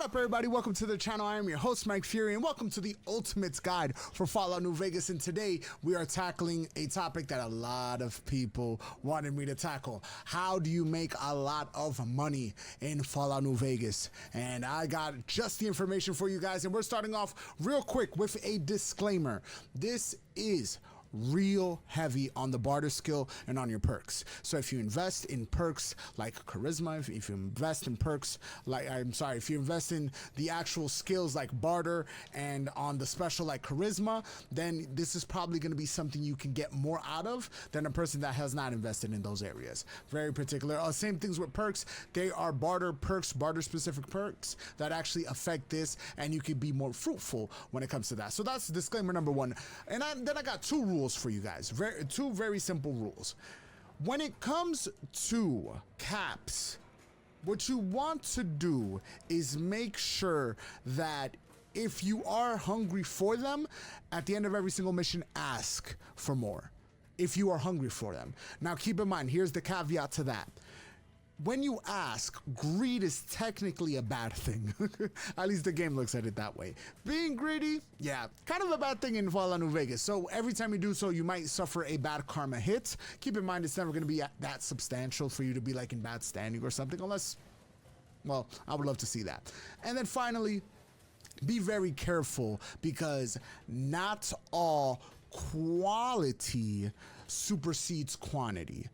up, everybody? Welcome to the channel. I am your host, Mike Fury, and welcome to the Ultimate's Guide for Fallout New Vegas. And today we are tackling a topic that a lot of people wanted me to tackle. How do you make a lot of money in Fallout New Vegas? And I got just the information for you guys, and we're starting off real quick with a disclaimer. This is real heavy on the barter skill and on your perks. So if you invest in perks like charisma, if you invest in perks like, if you invest in the actual skills like barter and on the special like charisma, then this is probably going to be something you can get more out of than a person that has not invested in those areas. Very particular. Same things with perks. They are barter perks, barter specific perks that actually affect this, and you can be more fruitful when it comes to that. So that's disclaimer number one. And then I got two rules for you guys. Two very simple rules. When it comes to caps, what you want to do is make sure that if you are hungry for them, at the end of every single mission, ask for more. If you are hungry for them. Now keep in mind, here's the caveat to that. When you ask, greed is technically a bad thing. At least the game looks at it that way. Being greedy, yeah, kind of a bad thing in Fallout New Vegas. So every time you do so, you might suffer a bad karma hit. Keep in mind, it's never going to be that substantial for you to be like in bad standing or something, unless, well, I would love to see that. And then finally, be very careful, because not all quality supersedes quantity.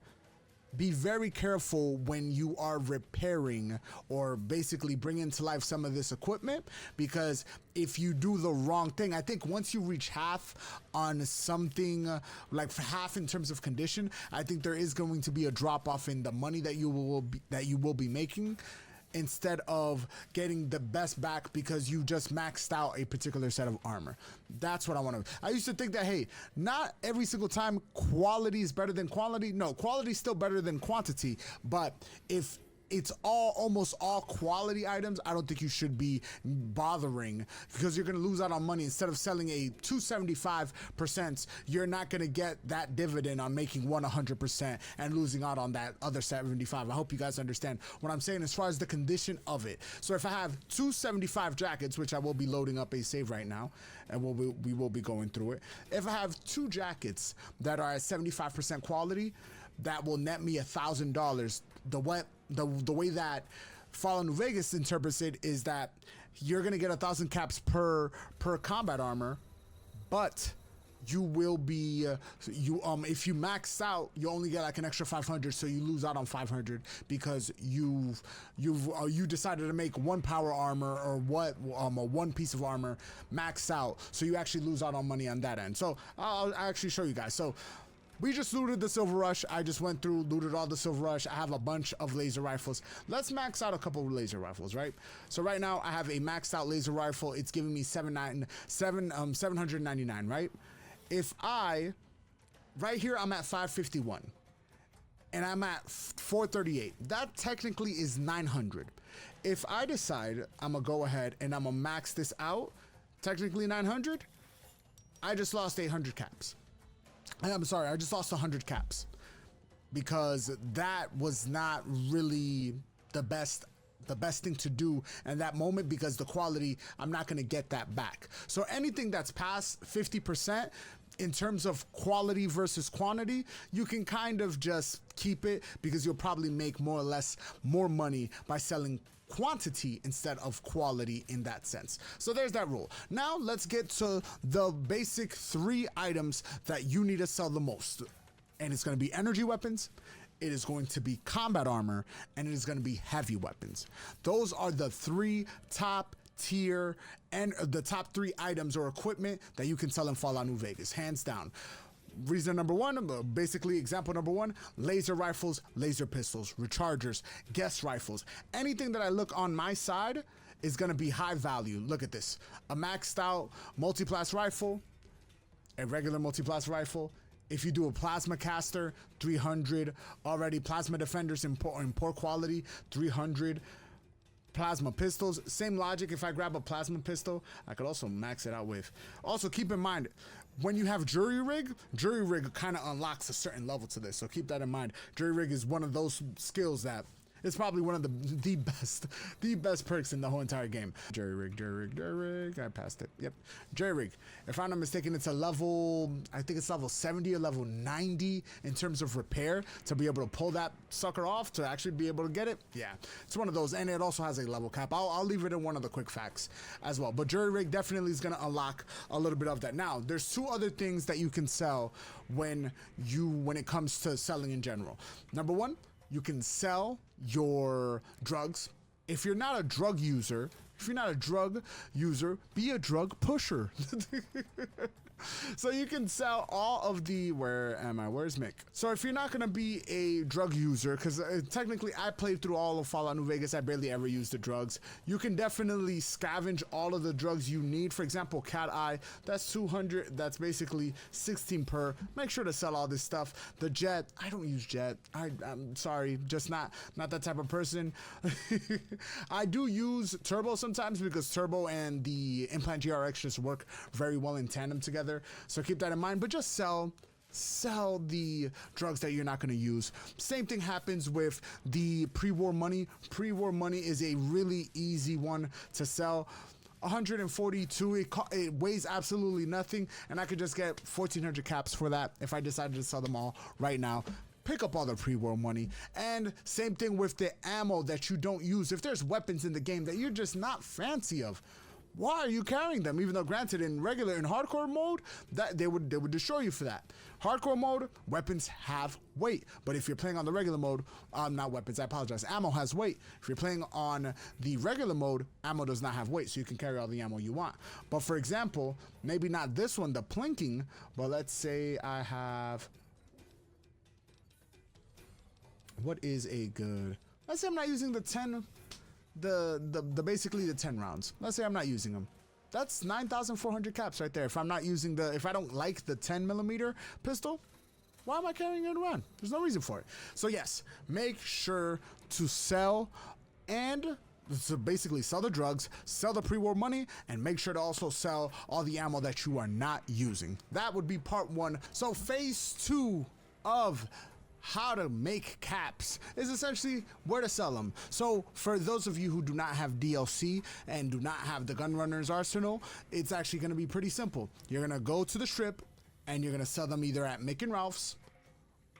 Be very careful when you are repairing or basically bringing to life some of this equipment, because if you do the wrong thing, I think once you reach half on something, like half in terms of condition, I think there is going to be a drop off in the money that you will be making, instead of getting the best back because you just maxed out a particular set of armor. That's what I want to. I used to think that, hey, not every single time quality is better than quantity. No, quality is still better than quantity. But if it's almost all quality items, I don't think you should be bothering, because you're going to lose out on money. Instead of selling a 275%, you're not going to get that dividend on making 100% and losing out on that other 75. I hope you guys understand what I'm saying as far as the condition of it. So if I have 275 jackets, which I will be loading up a save right now, and we will be going through it. If I have 2 jackets that are at 75% quality, that will net me $1,000. The way that Fallout New Vegas interprets it is that you're gonna get 1,000 caps per combat armor, but you will be if you max out, you only get like an extra 500, so you lose out on 500 because you decided to make one power armor or one piece of armor max out, so you actually lose out on money on that end. So I'll actually show you guys. So we just looted the Silver Rush. I just went through, looted all the Silver Rush. I have a bunch of laser rifles. Let's max out a couple of laser rifles, right? So right now I have a maxed out laser rifle. It's giving me 799, right? If right here I'm at 551 and I'm at 438, that technically is 900. If I decide I'm gonna go ahead and I'm gonna max this out, technically 900, I just lost 800 caps. I'm sorry, I just lost 100 caps, because that was not really the best thing to do in that moment, because the quality, I'm not going to get that back. So anything that's past 50% in terms of quality versus quantity, you can kind of just keep it, because you'll probably make more or less more money by selling quantity instead of quality in that sense. So there's that rule. Now let's get to the basic 3 items that you need to sell the most. And it's going to be energy weapons, it is going to be combat armor, and it is going to be heavy weapons. Those are the 3 top tier and the top 3 items or equipment that you can sell in Fallout New Vegas, hands down. Reason number 1, basically example number 1, laser rifles, laser pistols, rechargers, guest rifles. Anything that I look on my side is going to be high value. Look at this. A maxed out multi-blast rifle, a regular multi-blast rifle. If you do a plasma caster, 300. Already plasma defenders in poor quality, 300. Plasma pistols, same logic. If I grab a plasma pistol, I could also max it out with. Also keep in mind, when you have jury rig kind of unlocks a certain level to this, so keep that in mind. Jury rig is one of those skills that It's probably one of the best perks in the whole entire game. Jerry rig. I passed it. Yep, jerry rig. If I'm not mistaken, it's a level, I think it's level 70 or level 90 in terms of repair to be able to pull that sucker off to actually be able to get it. Yeah, it's one of those, and it also has a level cap. I'll leave it in one of the quick facts as well. But jury rig definitely is going to unlock a little bit of that. Now, there's two other things that you can sell when it comes to selling in general. Number one, you can sell your drugs. If you're not a drug user, be a drug pusher. So you can sell all of the, where am I? Where's Mick? So if you're not going to be a drug user, because technically I played through all of Fallout New Vegas, I barely ever used the drugs. You can definitely scavenge all of the drugs you need. For example, Cat Eye, that's 200. That's basically 16 per. Make sure to sell all this stuff. The Jet, I don't use Jet. I'm sorry, just not that type of person. I do use Turbo sometimes because Turbo and the Implant GRX just work very well in tandem together. So keep that in mind, but just sell the drugs that you're not going to use. Same thing happens with the pre-war money. Pre-war money is a really easy one to sell. 142, it weighs absolutely nothing, and I could just get 1,400 caps for that if I decided to sell them all right now. Pick up all the pre-war money. And same thing with the ammo that you don't use. If there's weapons in the game that you're just not fancy of, why are you carrying them? Even though, granted, in hardcore mode, that they would destroy you for that. Hardcore mode, weapons have weight. But if you're playing on the regular mode, not weapons, I apologize, ammo has weight. If you're playing on the regular mode, ammo does not have weight, so you can carry all the ammo you want. But for example, maybe not this one, the plinking, but let's say I have, what is a good, let's say I'm not using the 10, basically the 10 rounds. Let's say I'm not using them. That's 9,400 caps right there. If I'm not using if I don't like the 10mm pistol, why am I carrying it around? There's no reason for it. So yes, make sure to sell and so basically sell the drugs, sell the pre-war money, and make sure to also sell all the ammo that you are not using. That would be part one. So phase two of how to make caps is essentially where to sell them. So for those of you who do not have DLC and do not have the gun runners arsenal, it's actually going to be pretty simple. You're going to go to the strip and you're going to sell them either at Mick and Ralph's,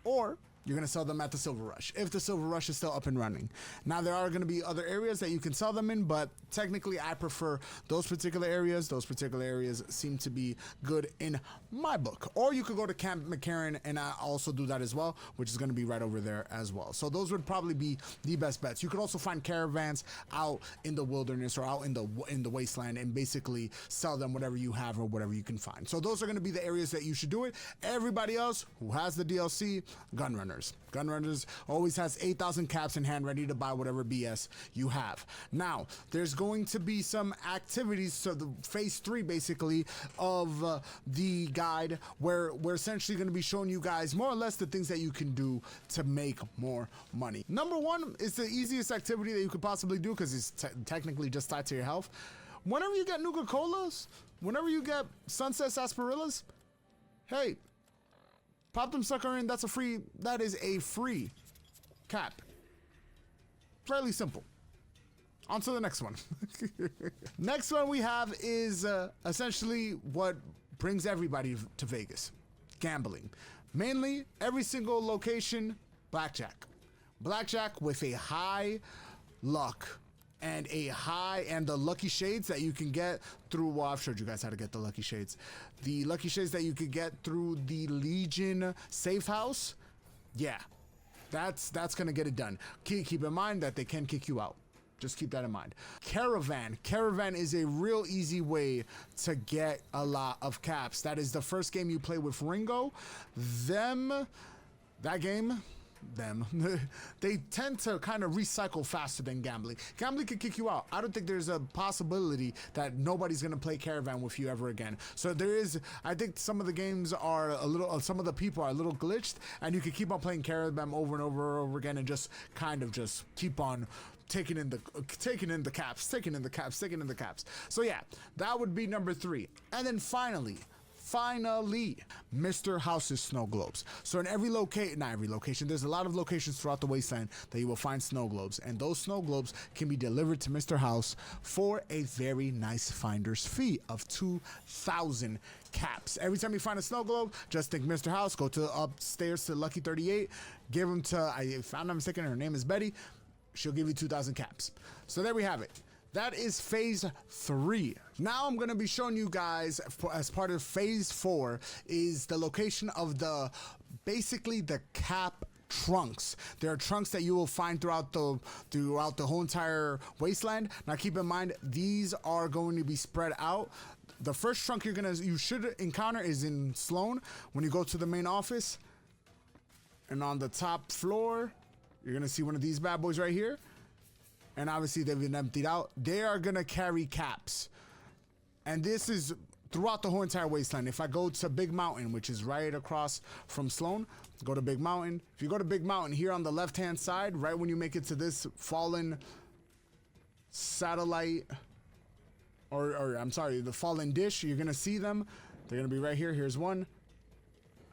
or you're going to sell them at the Silver Rush, if the Silver Rush is still up and running. Now, there are going to be other areas that you can sell them in, but technically I prefer those particular areas. Those particular areas seem to be good in my book. Or you could go to Camp McCarran, and I also do that as well, which is going to be right over there as well. So those would probably be the best bets. You could also find caravans out in the wilderness or out in the wasteland and basically sell them whatever you have or whatever you can find. So those are going to be the areas that you should do it. Everybody else who has the DLC, gun runners. Gun Runners always has 8,000 caps in hand ready to buy whatever BS you have. Now, there's going to be some activities, so the phase 3 basically of the guide where we're essentially going to be showing you guys more or less the things that you can do to make more money. Number one is the easiest activity that you could possibly do because it's technically just tied to your health. Whenever you get Nuka-Colas, whenever you get Sunset Sarsaparillas, hey, pop them sucker in, that is a free cap. Fairly simple. On to the next one. Next one we have is essentially what brings everybody to Vegas. Gambling. Mainly, every single location, blackjack. Blackjack with a high luck. And the lucky shades that you can get through, well, I've showed you guys how to get the lucky shades. The lucky shades that you could get through the Legion safe house, yeah, that's gonna get it done. Keep in mind that they can kick you out. Just keep that in mind. Caravan is a real easy way to get a lot of caps. That is the first game you play with Ringo. They tend to kind of recycle faster than gambling. Gambling can kick you out. I don't think there's a possibility that nobody's going to play Caravan with you ever again. So there is, I think some of the games are some of the people are a little glitched, and you can keep on playing Caravan over and over again and just kind of just keep on taking in the caps. So yeah, that would be number 3. And then finally, finally, Mr. House's snow globes. So in every location, not every location, there's a lot of locations throughout the wasteland that you will find snow globes, and those snow globes can be delivered to Mr. House for a very nice finder's fee of 2,000 caps. Every time you find a snow globe, just think Mr. House, go to upstairs to Lucky 38, give him to, if I'm not mistaken, her name is Betty, she'll give you 2,000 caps. So there we have it. That is phase 3. Now I'm going to be showing you guys, as part of phase 4, is the location of basically the cap trunks. There are trunks that you will find throughout the whole entire wasteland. Now keep in mind, these are going to be spread out. The first trunk you should encounter is in Sloan when you go to the main office. And on the top floor, you're going to see one of these bad boys right here. And obviously they've been emptied out. They are gonna carry caps. And this is throughout the whole entire wasteland. If I go to Big Mountain, which is right across from Sloan, go to Big Mountain. If you go to Big Mountain, here on the left-hand side, right when you make it to this fallen satellite, or I'm sorry, the fallen dish, you're gonna see them. They're gonna be right here. Here's one,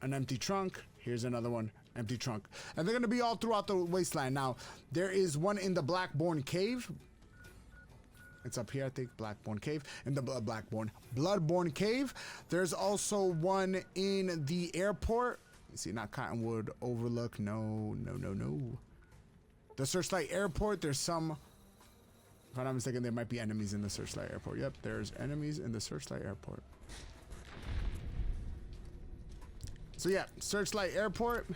an empty trunk. Here's another one, empty trunk. And they're going to be all throughout the wasteland. Now, there is one in the Blackborn Cave. It's up here, I think, Blackborn Cave. In the Bloodborne Cave. There's also one in the airport. You see, not Cottonwood Overlook. No. The Searchlight Airport, there's some... If I'm not mistaken, there might be enemies in the Searchlight Airport. Yep, there's enemies in the Searchlight Airport. So yeah, Searchlight Airport.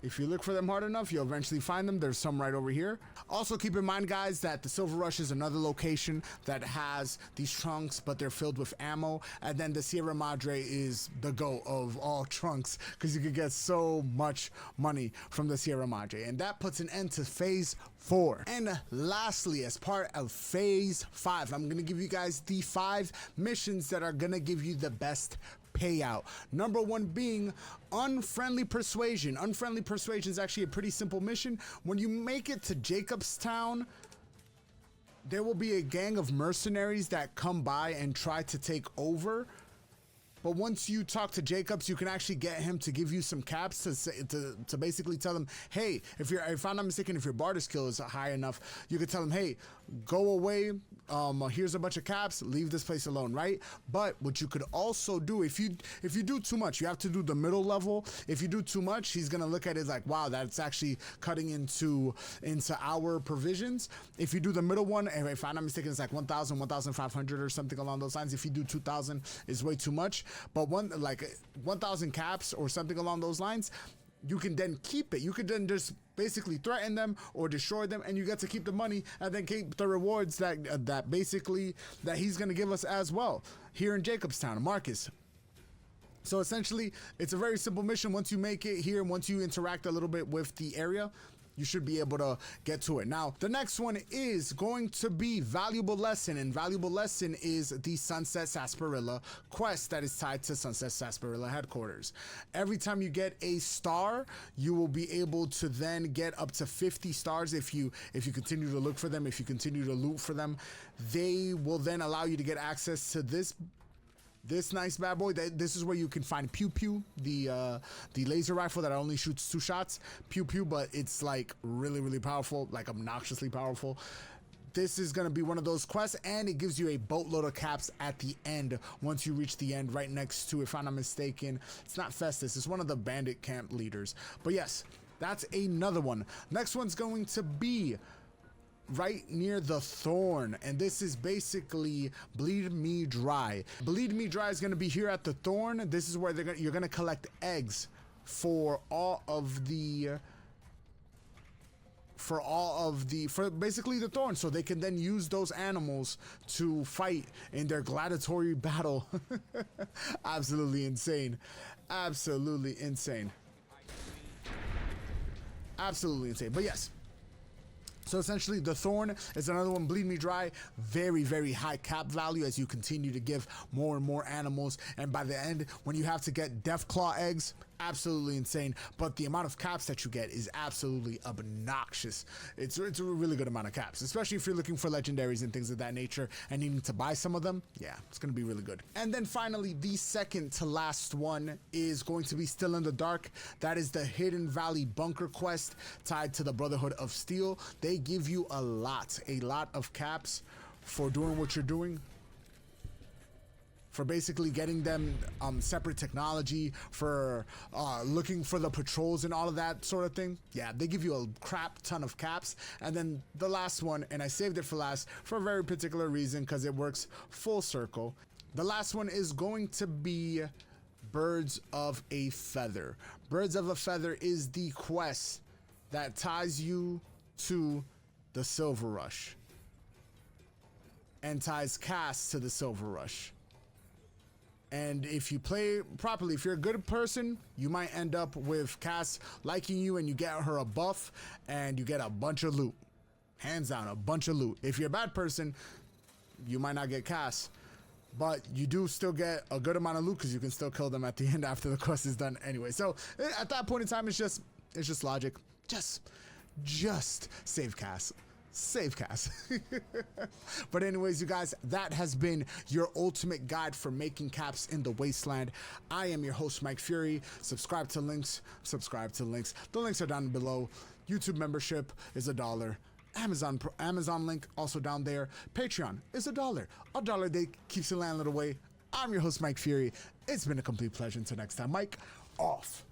If you look for them hard enough, you'll eventually find them. There's some right over here. Also keep in mind, guys, that the Silver Rush is another location that has these trunks, but they're filled with ammo. And then the Sierra Madre is the GOAT of all trunks, because you can get so much money from the Sierra Madre. And that puts an end to phase 4. And lastly, as part of phase 5, I'm going to give you guys the 5 missions that are going to give you the best payout. Number 1 being Unfriendly Persuasion. Unfriendly Persuasion is actually a pretty simple mission. When you make it to Jacobstown, there will be a gang of mercenaries that come by and try to take over. But once you talk to Jacobs, you can actually get him to give you some caps to basically tell him, hey, if I'm not mistaken, if your barter skill is high enough, you could tell him, hey, go away. Here's a bunch of caps. Leave this place alone, right? But what you could also do, if you do too much, you have to do the middle level. If you do too much, he's gonna look at it like, wow, that's actually cutting into our provisions. If you do the middle one, if I'm not mistaken, it's like 1,000, 1,500 or something along those lines. If you do 2,000, is way too much. But 1,000 caps or something along those lines, you can then keep it. You could then just basically threaten them or destroy them, and you get to keep the money and then keep the rewards that basically he's gonna give us as well here in Jacobstown, Marcus. So essentially, it's a very simple mission. Once you make it here, once you interact a little bit with the area, you should be able to get to it. Now, the next one is going to be Valuable Lesson, and Valuable Lesson is the Sunset Sarsaparilla quest that is tied to Sunset Sarsaparilla headquarters. Every time you get a star, you will be able to then get up to 50 stars if you continue to look for them, if you continue to loot for them. They will then allow you to get access to this nice bad boy. This is where you can find Pew Pew, the laser rifle that only shoots 2 shots. Pew Pew, but it's like really powerful, like obnoxiously powerful. This is going to be one of those quests, and it gives you a boatload of caps at the end once you reach the end, right next to, if I'm not mistaken, it's not Festus, it's one of the bandit camp leaders. But yes, that's another one. Next one's going to be right near the Thorn, and this is basically Bleed Me Dry. Bleed Me Dry is going to be here at the Thorn. This is where you're going to collect eggs for basically the Thorn, so they can then use those animals to fight in their gladiatory battle. Absolutely insane. Absolutely insane. But yes, so essentially, the Thorn is another one. Bleed Me Dry, very high cap value as you continue to give more and more animals. And by the end, when you have to get Death Claw eggs, absolutely insane, but the amount of caps that you get is absolutely obnoxious. It's a really good amount of caps, especially if you're looking for legendaries and things of that nature and needing to buy some of them. Yeah, it's gonna be really good. And then finally, the second to last one is going to be Still in the Dark. That is the Hidden Valley Bunker quest tied to the Brotherhood of Steel. They give you a lot of caps for doing what you're doing, for basically getting them separate technology, for looking for the patrols and all of that sort of thing. Yeah, they give you a crap ton of caps. And then the last one, and I saved it for last for a very particular reason, because it works full circle. The last one is going to be Birds of a Feather. Birds of a Feather is the quest that ties you to the Silver Rush and ties Cass to the Silver Rush. And if you play properly, if you're a good person, you might end up with Cass liking you and you get her a buff and you get a bunch of loot. Hands down, a bunch of loot. If you're a bad person, you might not get Cass, but you do still get a good amount of loot because you can still kill them at the end after the quest is done anyway. So at that point in time, it's just logic. Just save Cass. Save Cass. But anyways, you guys, that has been your ultimate guide for making caps in the Wasteland. I am your host, Mike Fury. Subscribe to links. The links are down below. YouTube membership is $1. Amazon link also down there. Patreon is $1. $1 day keeps the landlord away. I'm your host, Mike Fury. It's been a complete pleasure. Until next time, Mike, off.